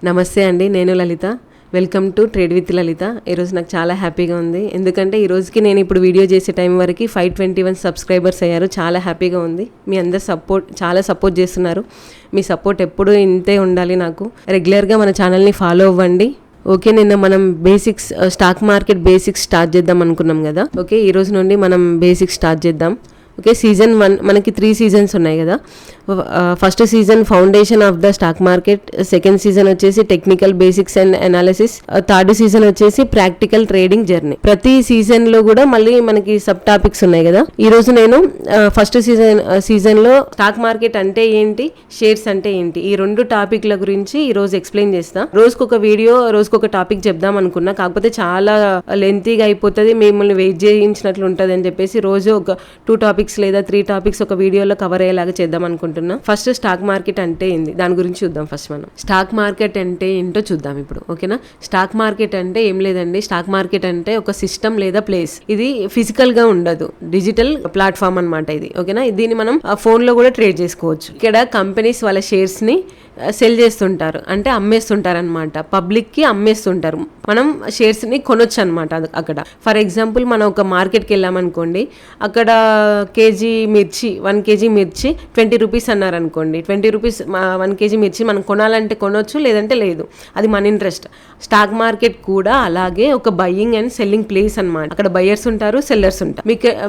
నమస్తే అండి, నేను లలిత. వెల్కమ్ టు ట్రేడ్ విత్ లలిత. ఈరోజు నాకు చాలా హ్యాపీగా ఉంది, ఎందుకంటే ఈ రోజుకి నేను ఇప్పుడు వీడియో చేసే టైం వరకు 521 సబ్స్క్రైబర్స్ అయ్యారు. చాలా హ్యాపీగా ఉంది. మీ అందరు చాలా సపోర్ట్ చేస్తున్నారు. మీ సపోర్ట్ ఎప్పుడూ ఇంతే ఉండాలి. నాకు రెగ్యులర్గా మన ఛానల్ని ఫాలో అవ్వండి. ఓకే, నిన్న మనం basics stock market basics start చేద్దాం అనుకున్నాం కదా. ఓకే, ఈ రోజు నుండి మనం బేసిక్స్ స్టార్ట్ చేద్దాం. ఓకే, సీజన్ 1 మనకి 3 సీజన్స్ ఉన్నాయి కదా. First season foundation of the stock market, second season వచ్చేసి technical basics and analysis, third season వచ్చేసి ప్రాక్టికల్ ట్రేడింగ్ జర్నీ. ప్రతి సీజన్ లో కూడా మళ్ళీ మనకి సబ్ టాపిక్స్ ఉన్నాయి కదా. ఈ రోజు నేను ఫస్ట్ సీజన్ లో స్టాక్ మార్కెట్ అంటే ఏంటి, షేర్స్ అంటే ఏంటి, ఈ 2 టాపిక్ల గురించి ఈ రోజు ఎక్స్ప్లెయిన్ చేస్తా. రోజుకొక వీడియో, రోజుకొక టాపిక్ చెప్దాం అనుకున్నా, కాకపోతే చాలా లెంతీగా అయిపోతుంది, మిమ్మల్ని వెయిట్ చేయించినట్లు ఉంటుంది అని చెప్పేసి రోజు ఒక 2 టాపిక్స్ లేదా 3 టాపిక్స్ ఒక వీడియోలో కవర్ అయ్యేలాగా చేద్దాం అనుకుంటున్నా. ఫస్ట్ స్టాక్ మార్కెట్ అంటే ఏంది, దాని గురించి చూద్దాం. ఫస్ట్ మనం స్టాక్ మార్కెట్ అంటే ఏంటో చూద్దాం ఇప్పుడు. ఓకేనా, స్టాక్ మార్కెట్ అంటే ఏం లేదండి. స్టాక్ మార్కెట్ అంటే ఒక సిస్టమ్ లేదా ప్లేస్. ఇది ఫిజికల్ గా ఉండదు, డిజిటల్ ప్లాట్ఫామ్ అన్నమాట ఇది. ఓకేనా, దీన్ని మనం ఫోన్ లో కూడా ట్రేడ్ చేసుకోవచ్చు. ఇక్కడ కంపెనీస్ వాళ్ళ షేర్స్ ని సెల్ చేస్తుంటారు, అంటే అమ్మేస్తుంటారు అనమాట. పబ్లిక్ కి అమ్మేస్తుంటారు. మనం షేర్స్ ని కొనొచ్చు అనమాట అక్కడ. ఫర్ ఎగ్జాంపుల్, మనం ఒక మార్కెట్కి వెళ్ళామనుకోండి, అక్కడ కేజీ మిర్చి 1 కేజీ మిర్చి 20 రూపీస్ అన్నారు అనుకోండి. 20 రూపీస్ 1 కేజీ మిర్చి మనం కొనాలంటే కొనొచ్చు, లేదంటే లేదు. అది మన ఇంట్రెస్ట్. స్టాక్ మార్కెట్ కూడా అలాగే ఒక బయ్యింగ్ అండ్ సెల్లింగ్ ప్లేస్ అనమాట. అక్కడ బయ్యర్స్ ఉంటారు, సెల్లర్స్ ఉంటారు.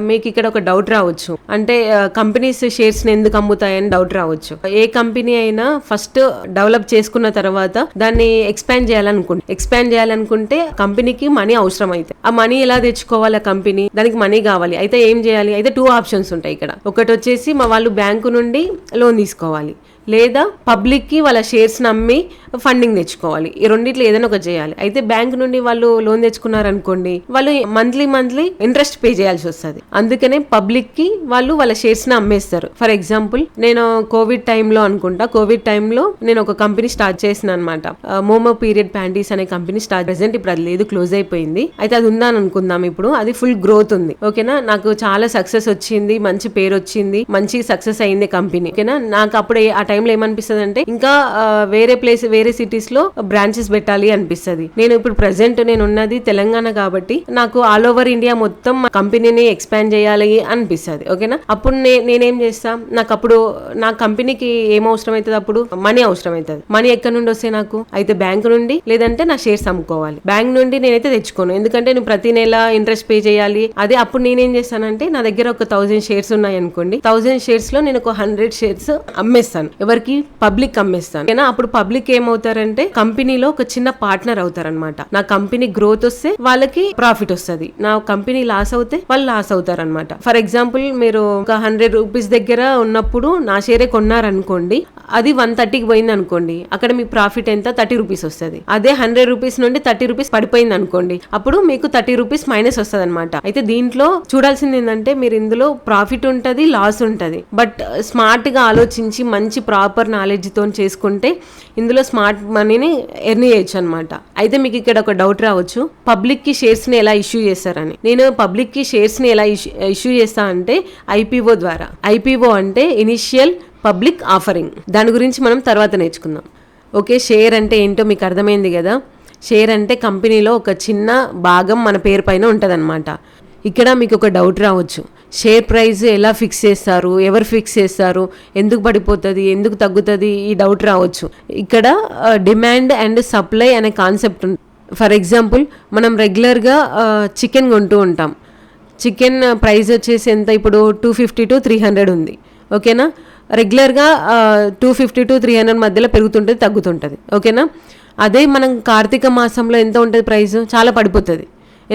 మీకు ఇక్కడ ఒక డౌట్ రావచ్చు, అంటే కంపెనీస్ షేర్స్ ని ఎందుకు అమ్ముతాయని డౌట్ రావచ్చు. ఏ కంపెనీ అయినా ఫస్ట్ డెవలప్ చేసుకున్న తర్వాత దాన్ని ఎక్స్పాండ్ చేయాలనుకుంటే కంపెనీకి మనీ అవసరం అయితే ఆ మనీ ఎలా తెచ్చుకోవాలి? ఆ కంపెనీ దానికి మనీ కావాలి. అయితే ఏం చేయాలి? అయితే 2 ఆప్షన్స్ ఉంటాయి ఇక్కడ. ఒకటి వచ్చేసి వాళ్ళు బ్యాంకు నుండి లోన్ తీసుకోవాలి, లేదా పబ్లిక్ కి వాళ్ళ షేర్స్ నమ్మి ఫండింగ్ తెచ్చుకోవాలి. ఈ రెండిట్లో ఏదైనా ఒక చేయాలి. అయితే బ్యాంక్ నుండి వాళ్ళు లోన్ తెచ్చుకున్నారు అనుకోండి, వాళ్ళు మంత్లీ ఇంట్రెస్ట్ పే చేయాల్సి వస్తుంది. అందుకనే పబ్లిక్ కి వాళ్ళు వాళ్ళ షేర్స్ ని అమ్మేస్తారు. ఫర్ ఎగ్జాంపుల్, నేను కోవిడ్ టైంలో నేను ఒక కంపెనీ స్టార్ట్ చేసిన అనమాట. మోమో పీరియడ్ ప్యాంటీస్ అనే కంపెనీ స్టార్ట్. ప్రెసెంట్ ఇప్పుడు అది లేదు, క్లోజ్ అయిపోయింది. అయితే అది ఉందని అనుకుందాం. ఇప్పుడు అది ఫుల్ గ్రోత్ ఉంది. ఓకేనా, నాకు చాలా సక్సెస్ వచ్చింది, మంచి పేరు వచ్చింది, మంచి సక్సెస్ అయింది కంపెనీ. ఓకేనా, నాకు అప్పుడు ఆ టైంలో ఏమనిపిస్తుంది అంటే ఇంకా వేరే సిటీస్ లో బ్రాంచెస్ పెట్టాలి అనిపిస్తుంది. నేను ఇప్పుడు ప్రెసెంట్ నేను ఉన్నది తెలంగాణ కాబట్టి నాకు ఆల్ ఓవర్ ఇండియా మొత్తం కంపెనీని ఎక్స్పాండ్ చేయాలి అనిపిస్తుంది. ఓకేనా, అప్పుడు నేనేం చేస్తా, నా కంపెనీకి ఏం అవసరం అవుతుంది? అప్పుడు మనీ అవసరం అవుతుంది. మనీ ఎక్కడి నుండి వస్తే నాకు? అయితే బ్యాంక్ నుండి, లేదంటే నా షేర్స్ అమ్ముకోవాలి. బ్యాంక్ నుండి నేనైతే తెచ్చుకోను, ఎందుకంటే నేను ప్రతి నెల ఇంట్రెస్ట్ పే చేయాలి. అదే అప్పుడు నేనేం చేస్తానంటే, నా దగ్గర ఒక 1000 షేర్స్ ఉన్నాయి అనుకోండి. 1000 షేర్స్ లో నేను ఒక 100 షేర్స్ అమ్మేస్తాను. ఎవరికి? పబ్లిక్ అమ్మేస్తాను. ఓకేనా, అప్పుడు పబ్లిక్ ఏమవుతారంటే కంపెనీలో ఒక చిన్న పార్ట్నర్ అవుతారనమాట. నా కంపెనీ గ్రోత్ వస్తే వాళ్ళకి ప్రాఫిట్ వస్తుంది, నా కంపెనీ లాస్ అవుతే వాళ్ళు లాస్ అవుతారనమాట. ఫర్ ఎగ్జాంపుల్, మీరు ఒక 100 రూపీస్ దగ్గర ఉన్నప్పుడు నా షేరే కొన్నారనుకోండి, అది 130కి పోయింది అనుకోండి, అక్కడ మీకు ప్రాఫిట్ ఎంత? 30 రూపీస్ వస్తుంది. అదే 100 రూపీస్ నుండి 30 రూపీస్ పడిపోయింది అనుకోండి, అప్పుడు మీకు 30 రూపీస్ మైనస్ వస్తుంది అనమాట. అయితే దీంట్లో చూడాల్సింది ఏంటంటే, మీరు ఇందులో ప్రాఫిట్ ఉంటది, లాస్ ఉంటది. బట్ స్మార్ట్ గా ఆలోచించి మంచి ప్రాపర్ నాలెడ్జ్ తో చేసుకుంటే ఇందులో స్మార్ట్ మనీని ఎర్న్ చేయొచ్చు అనమాట. అయితే మీకు ఇక్కడ ఒక డౌట్ రావచ్చు, పబ్లిక్ కి షేర్స్ ని ఎలా ఇష్యూ చేస్తారని. నేను పబ్లిక్ కి షేర్స్ ని ఎలా ఇష్యూ చేస్తా అంటే IPO ద్వారా. IPO అంటే ఇనిషియల్ పబ్లిక్ ఆఫరింగ్. దాని గురించి మనం తర్వాత నేర్చుకుందాం. ఓకే, షేర్ అంటే ఏంటో మీకు అర్థమైంది కదా. షేర్ అంటే కంపెనీలో ఒక చిన్న భాగం మన పేరు పైన ఉంటదన్నమాట. ఇక్కడ మీకు ఒక డౌట్ రావచ్చు, షేర్ ప్రైస్ ఎలా ఫిక్స్ చేస్తారు, ఎవరు ఫిక్స్ చేస్తారు, ఎందుకు పడిపోతుంది, ఎందుకు తగ్గుతుంది, ఈ డౌట్ రావచ్చు. ఇక్కడ డిమాండ్ అండ్ సప్లై అనే కాన్సెప్ట్ ఉంది. ఫర్ ఎగ్జాంపుల్, మనం రెగ్యులర్గా చికెన్ కొంటూ ఉంటాం. చికెన్ ప్రైస్ వచ్చేసి ఎంత? ఇప్పుడు 250 to 300 ఉంది. ఓకేనా, రెగ్యులర్గా 250 to 300 మధ్యలో పెరుగుతుంటుంది, తగ్గుతుంటుంది. ఓకేనా, అదే మనం కార్తీక మాసంలో ఎంత ఉంటుంది ప్రైస్? చాలా పడిపోతుంది.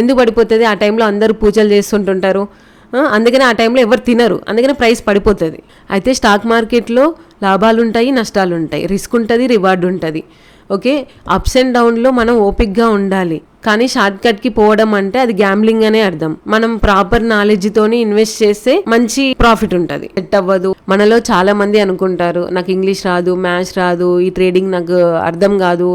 ఎందుకు పడిపోతుంది? ఆ టైంలో అందరూ పూజలు చేస్తుంటుంటారు, అందుకని ఆ టైంలో ఎవరు తినరు, అందుకని ప్రైస్ పడిపోతుంది. అయితే స్టాక్ మార్కెట్లో లాభాలు ఉంటాయి, నష్టాలు ఉంటాయి, రిస్క్ ఉంటుంది, రివార్డ్ ఉంటుంది. ఓకే, అప్స్ అండ్ డౌన్లో మనం ఓపిక్గా ఉండాలి. కానీ షార్ట్ కట్ కి పోవడం అంటే అది గ్యాంబ్లింగ్ అనే అర్థం. మనం ప్రాపర్ నాలెడ్జ్ తోని ఇన్వెస్ట్ చేస్తే మంచి ప్రాఫిట్ ఉంటది. సెట్ అవ్వదు. మనలో చాలా మంది అనుకుంటారు నాకు ఇంగ్లీష్ రాదు, మ్యాథ్స్ రాదు, ఈ ట్రేడింగ్ నాకు అర్థం కాదు,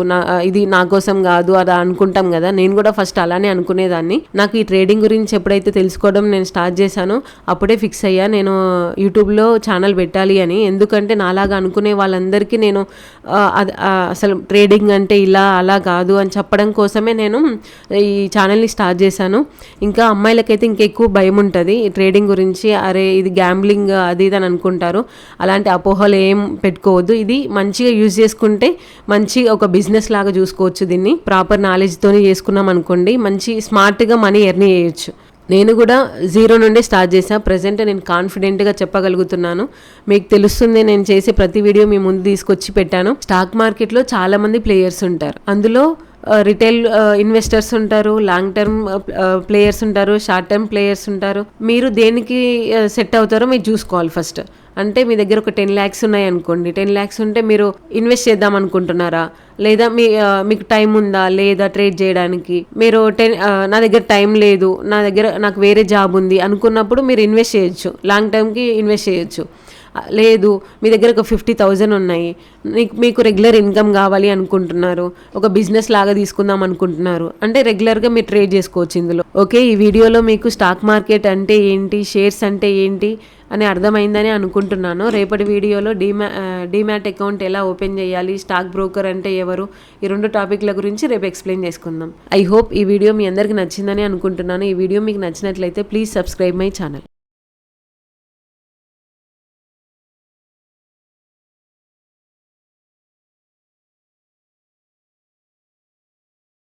ఇది నా కోసం కాదు అలా అనుకుంటాం కదా. నేను కూడా ఫస్ట్ అలానే అనుకునేదాన్ని. నాకు ఈ ట్రేడింగ్ గురించి ఎప్పుడైతే తెలుసుకోవడం నేను స్టార్ట్ చేశానో అప్పుడే ఫిక్స్ అయ్యా నేను యూట్యూబ్ లో ఛానల్ పెట్టాలి అని. ఎందుకంటే నాలాగా అనుకునే వాళ్ళందరికీ నేను అసలు ట్రేడింగ్ అంటే ఇలా అలా కాదు అని చెప్పడం కోసమే నేను ఈ ఛానల్ని స్టార్ట్ చేశాను. ఇంకా అమ్మాయిలకైతే ఇంకెక్కువ భయం ఉంటుంది ఈ ట్రేడింగ్ గురించి. అరే ఇది గ్యాంబ్లింగ్ అది ఇది అని అనుకుంటారు. అలాంటి అపోహలు ఏం పెట్టుకోవద్దు. ఇది మంచిగా యూజ్ చేసుకుంటే మంచి ఒక బిజినెస్ లాగా చూసుకోవచ్చు. దీన్ని ప్రాపర్ నాలెడ్జ్తోనే చేసుకున్నాం అనుకోండి మంచి స్మార్ట్గా మనీ ఎర్న్ చేయొచ్చు. నేను కూడా జీరో నుండి స్టార్ట్ చేశాను. ప్రజెంట్ నేను కాన్ఫిడెంట్గా చెప్పగలుగుతున్నాను. మీకు తెలుస్తుంది, నేను చేసే ప్రతి వీడియో మీ ముందు తీసుకొచ్చి పెట్టాను. స్టాక్ మార్కెట్లో చాలా మంది ప్లేయర్స్ ఉంటారు. అందులో రిటైల్ ఇన్వెస్టర్స్ ఉంటారు, లాంగ్ టర్మ్ ప్లేయర్స్ ఉంటారు, షార్ట్ టర్మ్ ప్లేయర్స్ ఉంటారు. మీరు దేనికి సెట్ అవుతారో మీరు చూసుకోవాలి ఫస్ట్. అంటే మీ దగ్గర ఒక 10 lakhs ఉన్నాయి అనుకోండి. 10 lakhs ఉంటే మీరు ఇన్వెస్ట్ చేద్దాం అనుకుంటున్నారా, లేదా మీకు టైం ఉందా లేదా ట్రేడ్ చేయడానికి? మీరు నా దగ్గర టైం లేదు, నాకు వేరే జాబ్ ఉంది అనుకున్నప్పుడు మీరు ఇన్వెస్ట్ చేయొచ్చు, లాంగ్ టర్మ్కి ఇన్వెస్ట్ చేయొచ్చు. లేదు మీ దగ్గర ఒక 50,000 ఉన్నాయి, మీకు రెగ్యులర్ ఇన్కమ్ కావాలి అనుకుంటున్నారు, ఒక బిజినెస్ లాగా తీసుకుందాం అనుకుంటున్నారు అంటే రెగ్యులర్గా మీరు ట్రేడ్ చేసుకోవచ్చు ఇందులో. ఓకే, ఈ వీడియోలో మీకు స్టాక్ మార్కెట్ అంటే ఏంటి, షేర్స్ అంటే ఏంటి అని అర్థమైందని అనుకుంటున్నాను. రేపటి వీడియోలో డీమ్యాట్ అకౌంట్ ఎలా ఓపెన్ చేయాలి, స్టాక్ బ్రోకర్ అంటే ఎవరు, ఈ 2 టాపిక్ల గురించి రేపు ఎక్స్ప్లెయిన్ చేసుకుందాం. ఐ హోప్ ఈ వీడియో మీ అందరికి నచ్చిందని అనుకుంటున్నాను. ఈ వీడియో మీకు నచ్చినట్లయితే ప్లీజ్ సబ్స్క్రైబ్ మై ఛానల్.